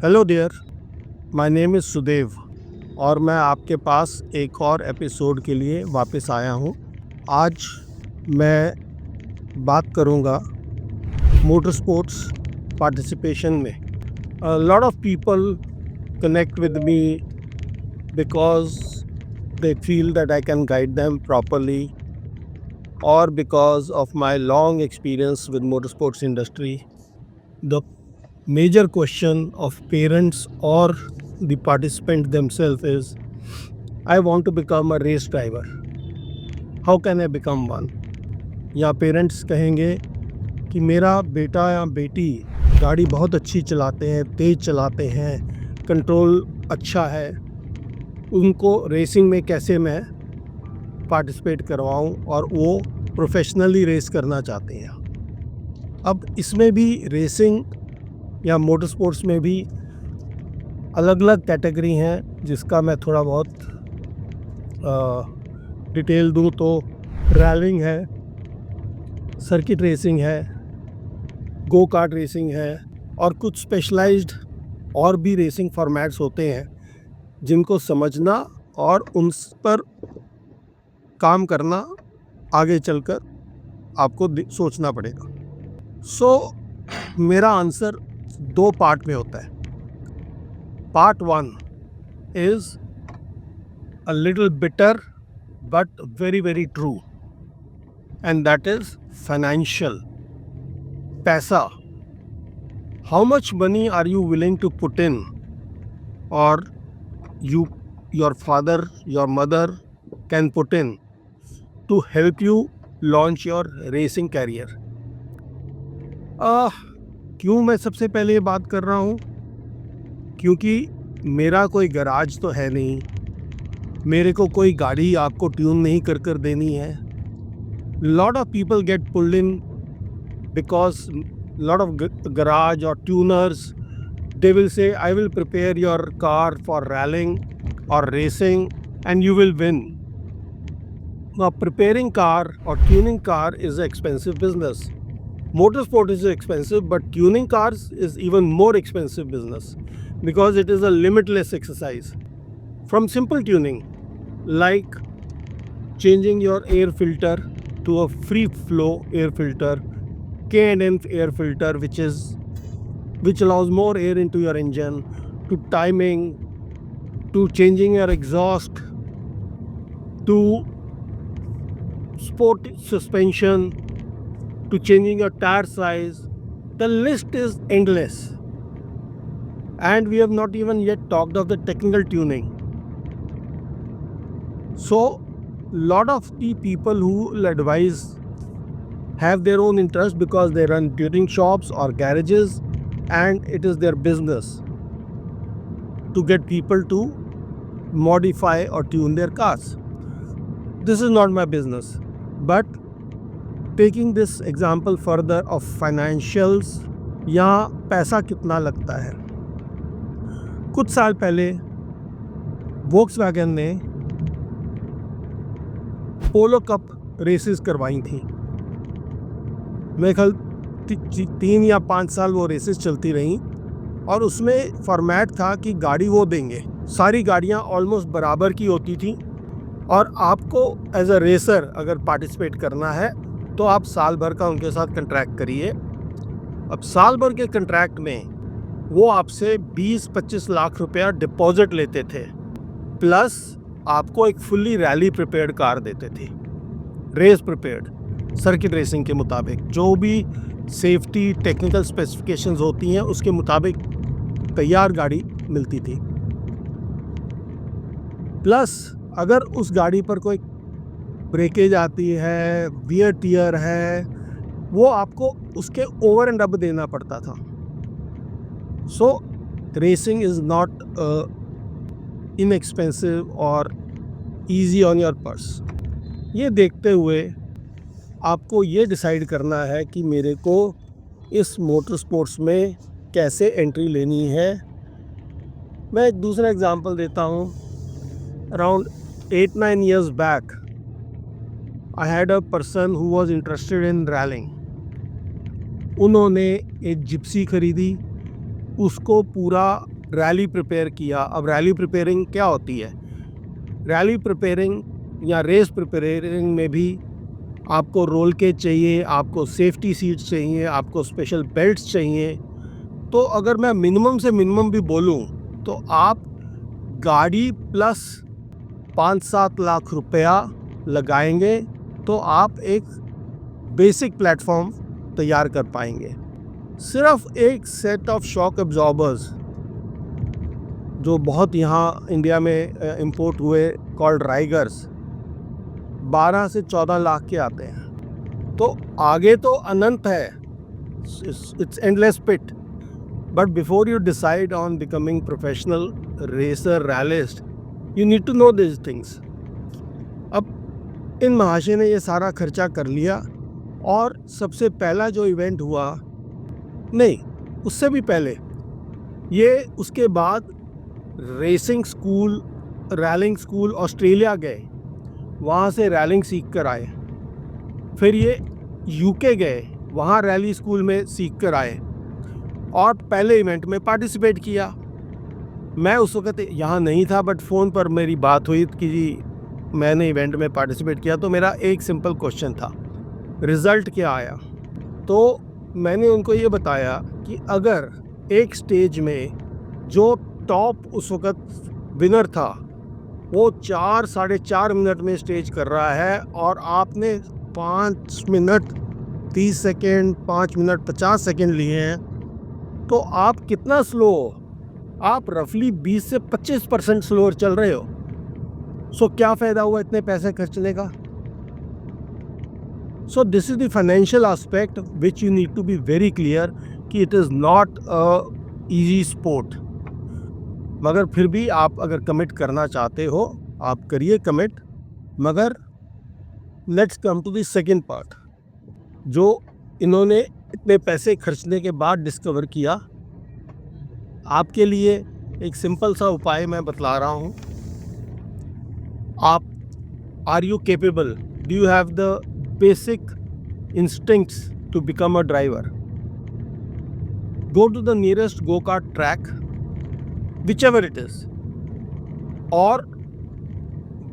Hello dear, my name is Sudev और मैं आपके पास एक और एपिसोड के लिए वापस आया हूँ। आज मैं बात करूँगा मोटर स्पोर्ट्स पार्टिसिपेशन में। A lot of people connect with me because they feel that I can guide them properly or because of my long experience with motorsports industry. The major question of parents or the participant themselves is, I want to become a race driver. How can I become one? या parents कहेंगे कि मेरा बेटा या बेटी गाड़ी बहुत अच्छी चलाते हैं, तेज़ चलाते हैं, कंट्रोल अच्छा है, उनको रेसिंग में कैसे मैं पार्टिसिपेट करवाऊं और वो प्रोफेशनली रेस करना चाहते हैं। अब इसमें भी रेसिंग या मोटर स्पोर्ट्स में भी अलग अलग कैटेगरी हैं जिसका मैं थोड़ा बहुत डिटेल दूं तो रैलिंग है, सर्किट रेसिंग है, गो कार्ट रेसिंग है और कुछ स्पेशलाइज्ड और भी रेसिंग फॉर्मेट्स होते हैं जिनको समझना और उन पर काम करना आगे चलकर आपको सोचना पड़ेगा। मेरा आंसर दो पार्ट में होता है। Part one is a little bitter but very very true, and that is financial. पैसा, how much money are you willing to put in, or your father, your mother can put in to help you launch your racing career? क्यों मैं सबसे पहले ये बात कर रहा हूँ? क्योंकि मेरा कोई गराज तो है नहीं, मेरे को कोई गाड़ी आपको ट्यून नहीं कर कर देनी है। Lot of people get pulled in because lot of garage or tuners, they will say, I will prepare your car for rallying or racing and you will win. Now, preparing car or tuning car is an expensive business. Motorsport is expensive, but tuning cars is even more expensive business because it is a limitless exercise. From simple tuning, like changing your air filter to a free flow air filter, K&N air filter, which allows more air into your engine, to timing, to changing your exhaust, to sport suspension, to changing your tire size. The list is endless. And we have not even yet talked of the technical tuning. So, lot of the people who will advise have their own interest because they run tuning shops or garages, and it is their business to get people to modify or tune their cars. This is not my business. But taking this example further of financials, यहाँ पैसा कितना लगता है। कुछ साल पहले Volkswagen ने पोलो cup races करवाई थी। मेरे ख्याल 3 या 5 साल वो रेसेस चलती रहीं और उसमें फॉर्मेट था कि गाड़ी वो देंगे, सारी गाड़ियाँ ऑलमोस्ट बराबर की होती थी और आपको एज अ रेसर अगर पार्टिसिपेट करना है तो आप साल भर का उनके साथ कंट्रैक्ट करिए। अब साल भर के कंट्रैक्ट में वो आपसे 20-25 लाख रुपया डिपॉजिट लेते थे, प्लस आपको एक फुल्ली रैली प्रिपेयर्ड कार देते थे, रेस प्रिपेयर्ड, सर्किट रेसिंग के मुताबिक जो भी सेफ्टी टेक्निकल स्पेसिफिकेशंस होती हैं उसके मुताबिक तैयार गाड़ी मिलती थी। प्लस अगर उस गाड़ी पर कोई ब्रेकेज आती है, वियर टियर है, वो आपको उसके ओवर एंड अब देना पड़ता था। सो रेसिंग इज़ नॉट इनएक्सपेंसिव और ईजी ऑन योर पर्स। ये देखते हुए आपको ये डिसाइड करना है कि मेरे को इस मोटर स्पोर्ट्स में कैसे एंट्री लेनी है। मैं एक दूसरा एग्जांपल देता हूँ। Around 8-9 years back, I had a person who was interested in rallying. उन्होंने एक जिप्सी खरीदी उसको पूरा रैली प्रिपेयर किया। अब रैली प्रिपेयरिंग क्या होती है? रैली प्रिपेयरिंग या रेस प्रिपेयरिंग में भी आपको रोल केज चाहिए, आपको सेफ्टी सीट्स चाहिए, आपको स्पेशल बेल्ट्स चाहिए। तो अगर मैं मिनिमम से मिनिमम भी बोलूं तो आप गाड़ी प्लस 5-7 लाख रुपया लगाएंगे तो आप एक बेसिक प्लेटफॉर्म तैयार कर पाएंगे। सिर्फ एक सेट ऑफ शॉक एब्जॉर्बर्स जो बहुत यहाँ इंडिया में इंपोर्ट हुए कॉल्ड राइगर्स 12 से 14 लाख के आते हैं। तो आगे तो अनंत है, it's endless pit. But before you decide on becoming professional racer rallyist you need to know this things. अब इन महाशय ने ये सारा खर्चा कर लिया और सबसे पहला जो इवेंट हुआ, नहीं उससे भी पहले, ये उसके बाद racing school, railing school Australia गए, वहाँ से रैलिंग सीख कर आए। फिर ये यूके गए, वहाँ रैली स्कूल में सीख कर आए और पहले इवेंट में पार्टिसिपेट किया। मैं उस वक्त यहाँ नहीं था, बट फ़ोन पर मेरी बात हुई कि जी मैंने इवेंट में पार्टिसिपेट किया। तो मेरा एक सिंपल क्वेश्चन था, रिज़ल्ट क्या आया? तो मैंने उनको ये बताया कि अगर एक स्टेज में जो टॉप उस वक्त विनर था वो 4-4.5 मिनट में स्टेज कर रहा है और आपने 5 मिनट 30 सेकेंड, 5 मिनट 50 सेकेंड लिए हैं, तो आप कितना स्लो हो? आप रफली 20 से 25% स्लोअर चल रहे हो। सो क्या फ़ायदा हुआ इतने पैसे खर्चने का? So this is the financial aspect which you need to be very clear कि it is not a easy sport. मगर फिर भी आप अगर कमिट करना चाहते हो आप करिए कमिट। मगर let's come to the second part, जो इन्होंने इतने पैसे खर्चने के बाद डिस्कवर किया। आपके लिए एक सिंपल सा उपाय मैं बतला रहा हूँ। आप are you capable, do you have the basic instincts to become a driver? Go to the nearest go kart track whichever it is, और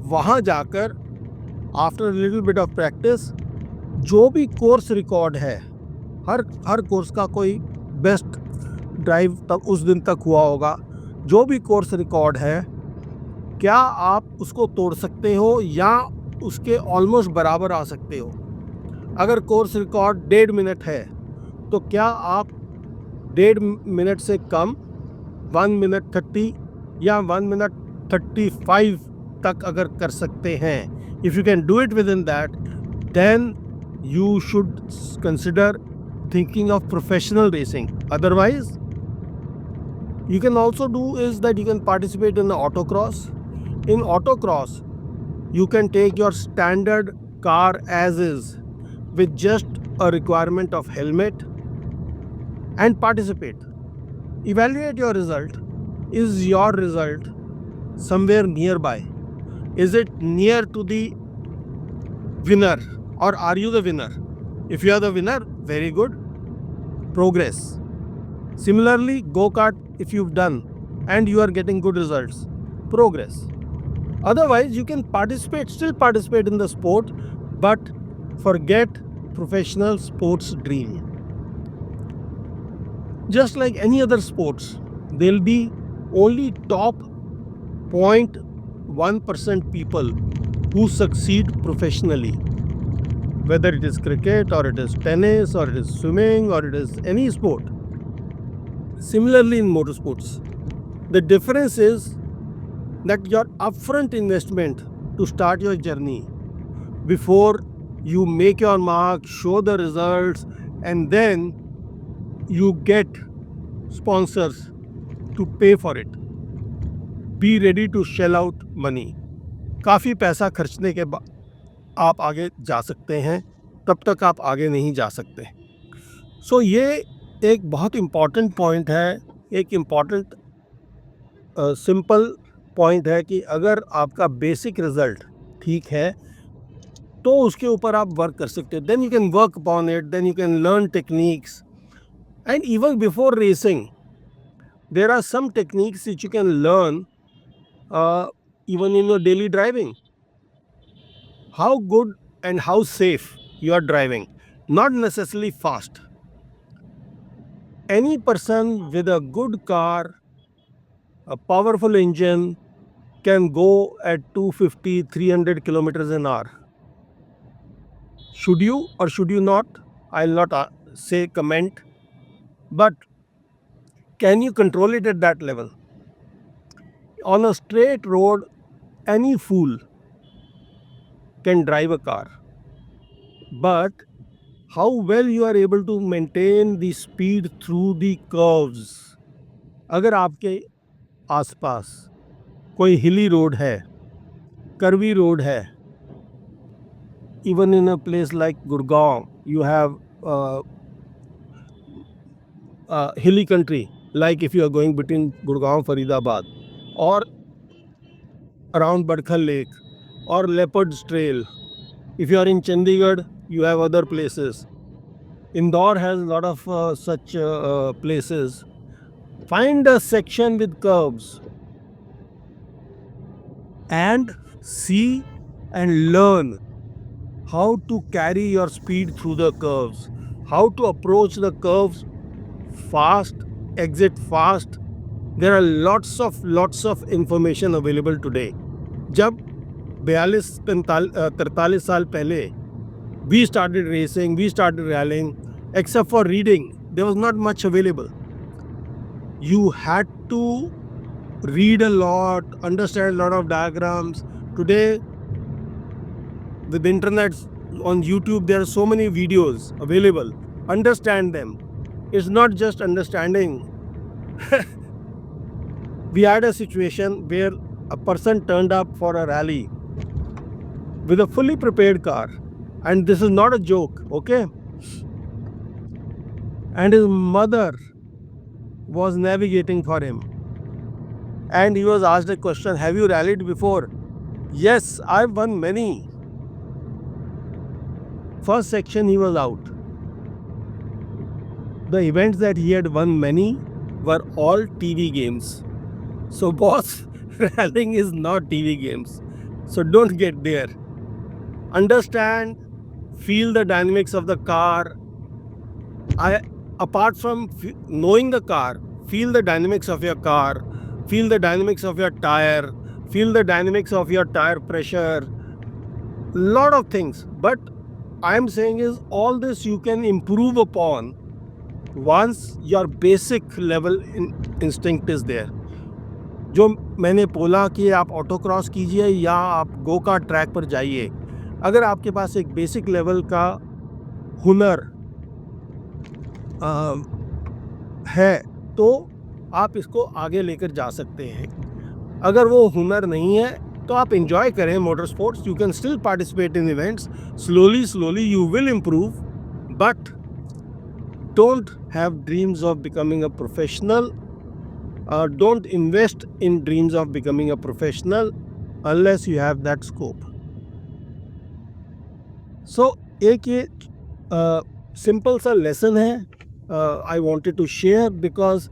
वहाँ जाकर after little bit of practice जो भी कोर्स रिकॉर्ड है, हर कोर्स का कोई best drive तक उस दिन तक हुआ होगा, जो भी कोर्स रिकॉर्ड है क्या आप उसको तोड़ सकते हो या उसके ऑलमोस्ट बराबर आ सकते हो? अगर कोर्स रिकॉर्ड 1.5 मिनट है तो क्या आप 1.5 मिनट से कम 1 मिनट 30 या 1 मिनट 35 तक अगर कर सकते हैं, if you can do it within that, then you should consider thinking of professional racing. Otherwise, you can also do is that you can participate in the autocross. In autocross, you can take your standard car as is with just a requirement of helmet and participate. Evaluate your result. Is your result somewhere nearby? Is it near to the winner? Or are you the winner? If you are the winner, very good, progress. Similarly, go-kart, if you've done and you are getting good results, progress. Otherwise, you can still participate in the sport, but forget professional sports dream. Just like any other sports, there'll be only top 0.1% people who succeed professionally. Whether it is cricket or it is tennis or it is swimming or it is any sport. Similarly in motorsports, the difference is that your upfront investment to start your journey, before you make your mark, show the results, and then you get sponsors to pay for it. Be ready to shell out money. काफ़ी पैसा खर्चने के बाद आप आगे जा सकते हैं, तब तक आप आगे नहीं जा सकते। सो ये एक बहुत इम्पॉर्टेंट पॉइंट है, एक इम्पॉर्टेंट सिंपल पॉइंट है कि अगर आपका बेसिक रिज़ल्ट ठीक है तो उसके ऊपर आप वर्क कर सकते हैं। Then you can work upon it, then you can learn techniques, and even before racing There are some techniques which you can learn even in your daily driving. How good and how safe you are driving, not necessarily fast. Any person with a good car, a powerful engine, can go at 250, 300 kilometers an hour. Should you or should you not? I'll not say comment, but can you control it at that level? On a straight road, any fool can drive a car, but how well you are able to maintain the speed through the curves. अगर आपके आसपास कोई हिली road है, curvy road है, even in a place like Gurgaon, you have hilly country, like if you are going between Gurgaon, Faridabad, or around Badkhal Lake, or Leopard's Trail. If you are in Chandigarh, you have other places. Indore has a lot of such places. Find a section with curves and see and learn how to carry your speed through the curves, how to approach the curves fast, exit fast. There are lots of information available today. जब 43 साल पहले we started racing, we started rallying, except for reading, there was not much available. You had to read a lot, understand a lot of diagrams. Today, with internet, on YouTube, there are so many videos available. Understand them. It's not just understanding. We had a situation where a person turned up for a rally with a fully prepared car, and this is not a joke, okay? And his mother was navigating for him, and he was asked a question, have you rallied before? Yes, I've won many. First section he was out. The events that he had won many were all TV games. So boss, rallying is not TV games. So don't get there. Understand, feel the dynamics of the car. Apart from knowing the car, feel the dynamics of your car, feel the dynamics of your tire, feel the dynamics of your tire pressure, lot of things. But I'm saying is all this you can improve upon once your basic level instinct is there. जो मैंने बोला कि आप auto cross कीजिए या आप गो car track पर जाइए, अगर आपके पास एक बेसिक लेवल का हुनर है तो आप इसको आगे लेकर जा सकते हैं. अगर वो हुनर नहीं है तो आप एंजॉय करें motor sports. You can still participate in events. Slowly you will improve, but don't have dreams of becoming a professional. Don't invest in dreams of becoming a professional unless you have that scope. So एक ये simple सा lesson है I wanted to share, because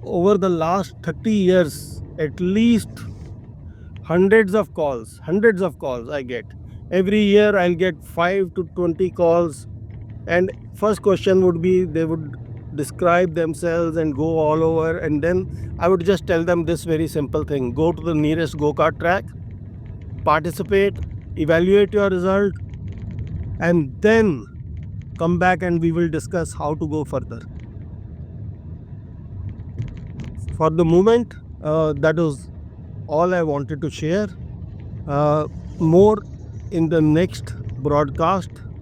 over the last 30 years at least hundreds of calls I get. Every year I'll get 5 to 20 calls, and first question would be, they would describe themselves and go all over, and then I would just tell them this very simple thing: go to the nearest go-kart track, participate, evaluate your result, and then come back and we will discuss how to go further. For the moment, that was all I wanted to share. More in the next broadcast.